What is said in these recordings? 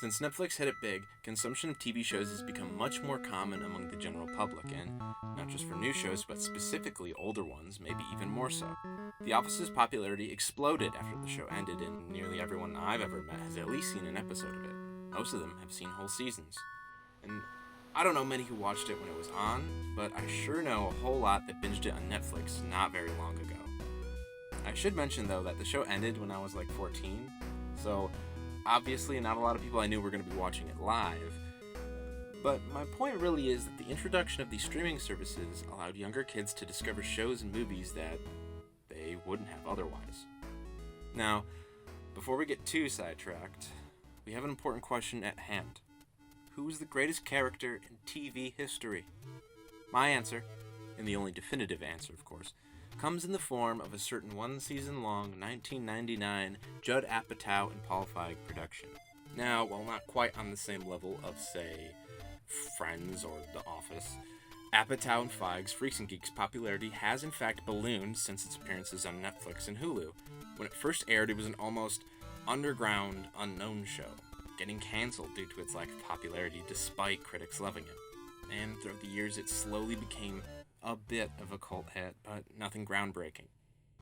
Since Netflix hit it big, consumption of TV shows has become much more common among the general public, and not just for new shows, but specifically older ones, maybe even more so. The Office's popularity exploded after the show ended, and nearly everyone I've ever met has at least seen an episode of it. Most of them have seen whole seasons. And I don't know many who watched it when it was on, but I sure know a whole lot that binged it on Netflix not very long ago. I should mention, though, that the show ended when I was like 14, so obviously not a lot of people I knew were going to be watching it live. But my point really is that the introduction of these streaming services allowed younger kids to discover shows and movies that they wouldn't have otherwise. Now, before we get too sidetracked, we have an important question at hand. Who is the greatest character in TV history? My answer, and the only definitive answer, of course, comes in the form of a certain one-season-long 1999 Judd Apatow and Paul Feig production. Now, while not quite on the same level of, say, Friends or The Office, Apatow and Feig's Freaks and Geeks popularity has in fact ballooned since its appearances on Netflix and Hulu. When it first aired, it was an almost underground, unknown show, getting canceled due to its lack of popularity despite critics loving it. And throughout the years, it slowly became a bit of a cult hit, but nothing groundbreaking.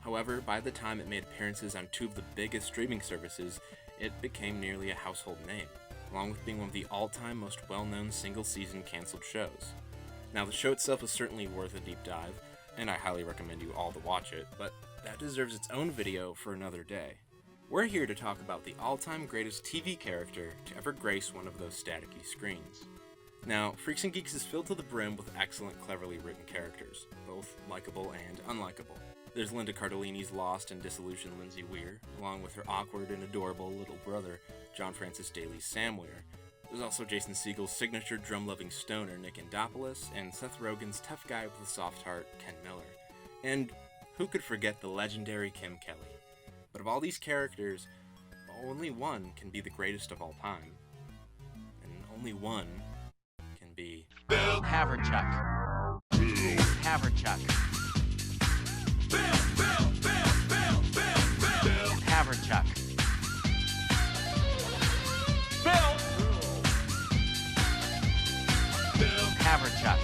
However, by the time it made appearances on two of the biggest streaming services, it became nearly a household name, along with being one of the all-time most well-known single-season canceled shows. Now, the show itself is certainly worth a deep dive, and I highly recommend you all to watch it, but that deserves its own video for another day. We're here to talk about the all-time greatest TV character to ever grace one of those staticky screens. Now, Freaks and Geeks is filled to the brim with excellent, cleverly written characters, both likable and unlikable. There's Linda Cardellini's lost and disillusioned Lindsay Weir, along with her awkward and adorable little brother, John Francis Daly's Sam Weir. There's also Jason Segel's signature drum-loving stoner, Nick Andopoulos, and Seth Rogen's tough guy with a soft heart, Ken Miller. And who could forget the legendary Kim Kelly? But of all these characters, only one can be the greatest of all time. And only one can be Bill Haverchuck. Haverchuck. Bill Haverchuck. Bill Haverchuck. Bill Haverchuck.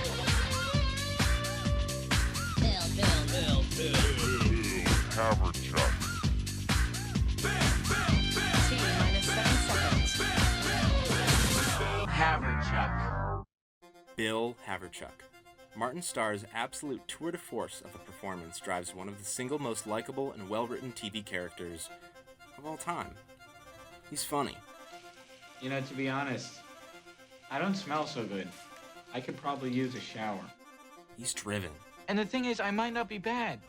Haverchuck. Bill Haverchuck. Martin Starr's absolute tour de force of a performance drives one of the single most likable and well-written TV characters of all time. He's funny. You know, to be honest, I don't smell so good. I could probably use a shower. He's driven. And the thing is, I might not be bad.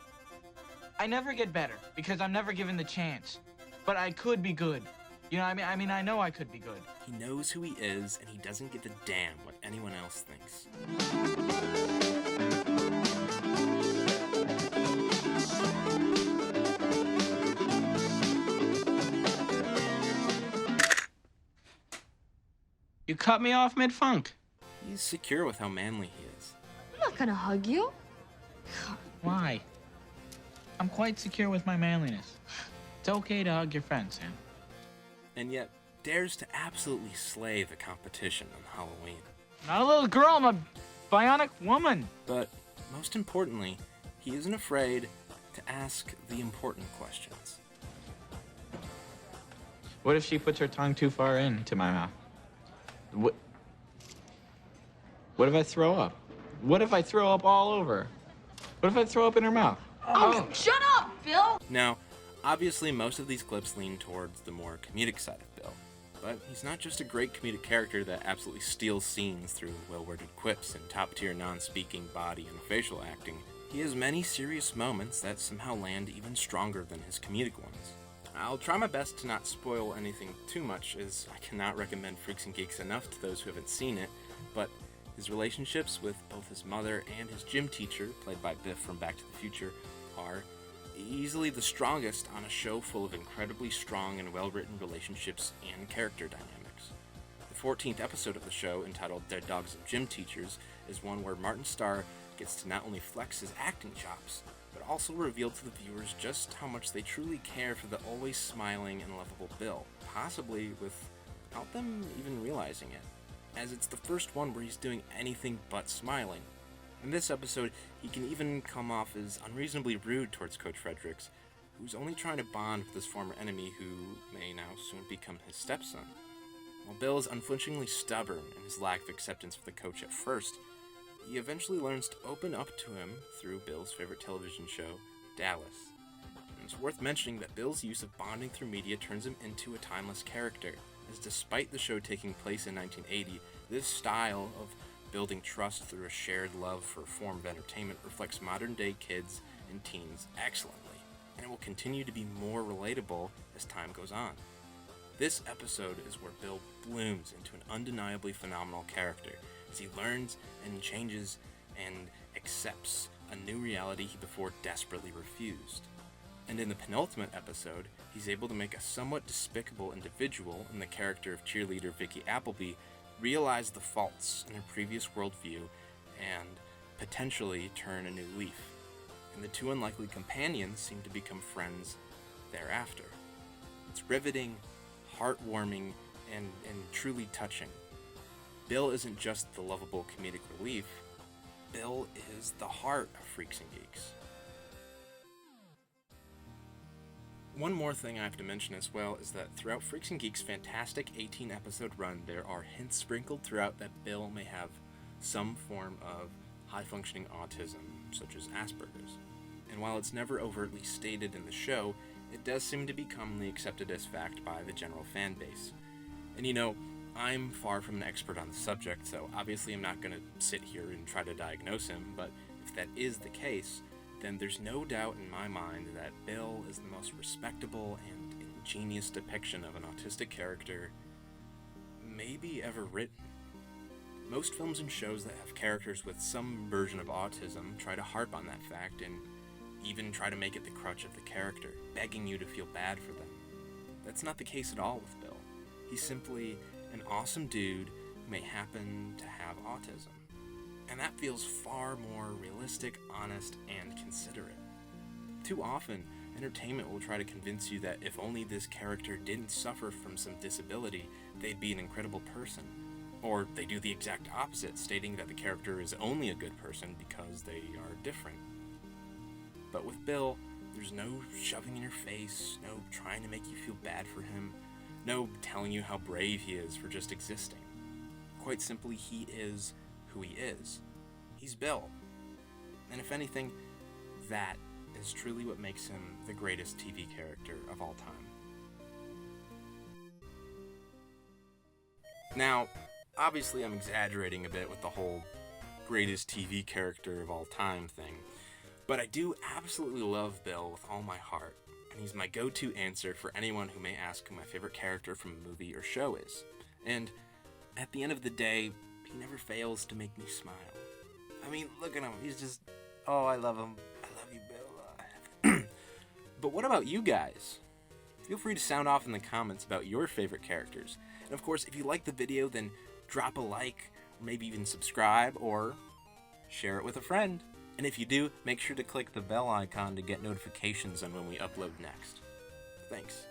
I never get better because I'm never given the chance. But I could be good. You know, I mean, I know I could be good. He knows who he is, and he doesn't give a damn what anyone else thinks. You cut me off mid-funk. He's secure with how manly he is. I'm not gonna hug you. Why? I'm quite secure with my manliness. It's okay to hug your friend, Sam. And yet dares to absolutely slay the competition on Halloween. Not a little girl, I'm a bionic woman. But most importantly, he isn't afraid to ask the important questions. What if she puts her tongue too far into my mouth? What if I throw up? What if I throw up all over? What if I throw up in her mouth? Oh, shut up, Bill! Now, obviously most of these clips lean towards the more comedic side of Bill, but he's not just a great comedic character that absolutely steals scenes through well-worded quips and top-tier non-speaking body and facial acting. He has many serious moments that somehow land even stronger than his comedic ones. I'll try my best to not spoil anything too much, as I cannot recommend Freaks and Geeks enough to those who haven't seen it, but his relationships with both his mother and his gym teacher, played by Biff from Back to the Future, are easily the strongest on a show full of incredibly strong and well-written relationships and character dynamics. The 14th episode of the show, entitled Dead Dogs and Gym Teachers, is one where Martin Starr gets to not only flex his acting chops, but also reveal to the viewers just how much they truly care for the always smiling and lovable Bill, possibly with without them even realizing it, as it's the first one where he's doing anything but smiling. In this episode, he can even come off as unreasonably rude towards Coach Fredericks, who's only trying to bond with his former enemy who may now soon become his stepson. While Bill is unflinchingly stubborn in his lack of acceptance of the coach at first, he eventually learns to open up to him through Bill's favorite television show, Dallas. And it's worth mentioning that Bill's use of bonding through media turns him into a timeless character, as despite the show taking place in 1980, this style of building trust through a shared love for a form of entertainment reflects modern-day kids and teens excellently, and it will continue to be more relatable as time goes on. This episode is where Bill blooms into an undeniably phenomenal character, as he learns and changes and accepts a new reality he before desperately refused. And in the penultimate episode, he's able to make a somewhat despicable individual in the character of cheerleader Vicky Appleby realize the faults in her previous worldview and potentially turn a new leaf. And the two unlikely companions seem to become friends thereafter. It's riveting, heartwarming, and truly touching. Bill isn't just the lovable comedic relief, Bill is the heart of Freaks and Geeks. One more thing I have to mention as well is that throughout Freaks and Geeks' fantastic 18-episode run, there are hints sprinkled throughout that Bill may have some form of high-functioning autism, such as Asperger's. And while it's never overtly stated in the show, it does seem to be commonly accepted as fact by the general fan base. And you know, I'm far from an expert on the subject, so obviously I'm not going to sit here and try to diagnose him, but if that is the case, then there's no doubt in my mind that Bill is the most respectable and ingenious depiction of an autistic character maybe ever written. Most films and shows that have characters with some version of autism try to harp on that fact and even try to make it the crutch of the character, begging you to feel bad for them. That's not the case at all with Bill. He's simply an awesome dude who may happen to have autism. And that feels far more realistic, honest, and considerate. Too often, entertainment will try to convince you that if only this character didn't suffer from some disability, they'd be an incredible person. Or they do the exact opposite, stating that the character is only a good person because they are different. But with Bill, there's no shoving in your face, no trying to make you feel bad for him, no telling you how brave he is for just existing. Quite simply, he is who he is. He's Bill. And if anything, that is truly what makes him the greatest TV character of all time. Now, obviously I'm exaggerating a bit with the whole greatest TV character of all time thing, but I do absolutely love Bill with all my heart, and he's my go-to answer for anyone who may ask who my favorite character from a movie or show is. And at the end of the day, he never fails to make me smile. I mean, look at him. He's just, oh, I love him. I love you, Bill. But what about you guys? Feel free to sound off in the comments about your favorite characters. And of course, if you like the video, then drop a like, or maybe even subscribe, or share it with a friend. And if you do, make sure to click the bell icon to get notifications on when we upload next. Thanks.